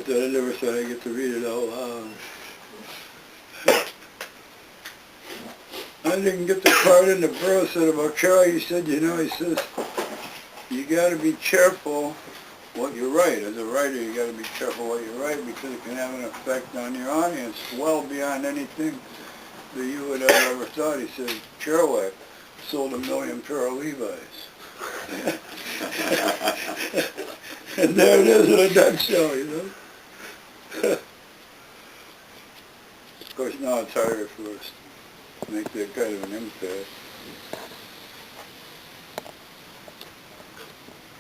but then I never thought I'd get to read it out loud. I didn't get the part in the Burroughs said about Carol. He said, you know, he says, you got to be careful what you write. As a writer, you got to be careful what you write because it can have an effect on your audience well beyond anything that you would have ever thought. He said, Kerouac sold 1 million pair of Levi's. And there it is in a nutshell, you know. Of course, now it's harder for us to make that kind of an impact.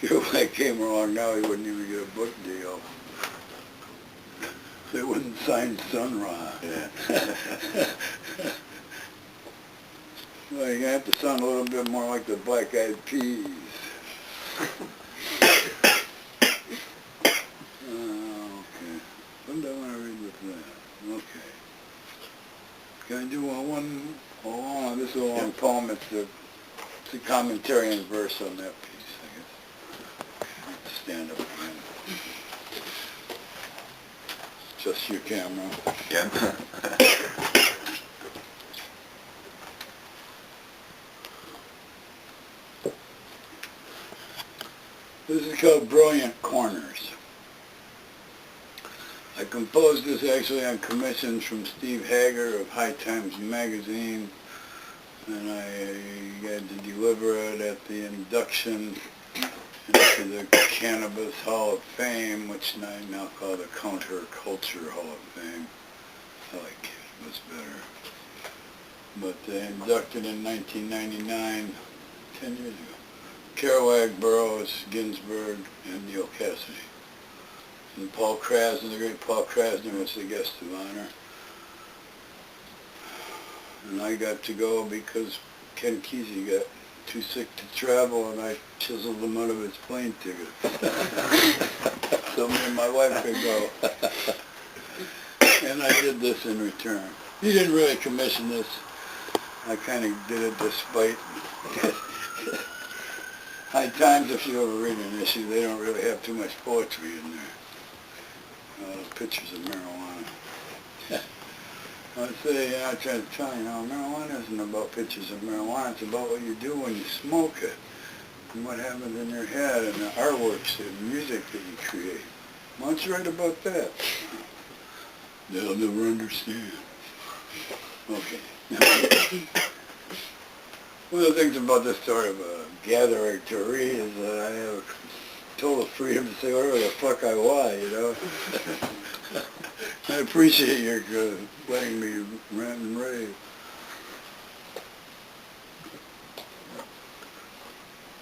If I came along now, he wouldn't even get a book deal. They wouldn't sign Sun Ra. Yeah. Well, you're going to have to sound a little bit more like the Black Eyed Peas. Okay. What do I want to read with that? Okay. Can I do one? Oh, this is a long poem. It's a commentary and verse on that piece, I guess. Stand up again. Just your camera. Yeah. This is called Brilliant Corners. I composed this actually on commission from Steve Hager of High Times Magazine, and I had to deliver it at the induction into the Cannabis Hall of Fame, which I now call the Counterculture Hall of Fame. I like cannabis better. But they inducted in 1999, 10 years ago, Kerouac, Burroughs, Ginsberg, and Neil Cassidy. And Paul Krasner, the great Paul Krasner, was the guest of honor. And I got to go because Ken Kesey got too sick to travel, and I chiseled him out of his plane ticket. So me and my wife could go. And I did this in return. He didn't really commission this. I kind of did it despite. High Times, if you ever read an issue, they don't really have too much poetry in there. Pictures of marijuana. I say, I try to tell you, marijuana isn't about pictures of marijuana. It's about what you do when you smoke it, and what happens in your head, and the artworks and music that you create. Why don't you write about that? They'll never understand. Okay. One of the things about this sort of a gathering to read is that I have total freedom to say whatever the fuck I want, you know. I appreciate your letting me rant and rave.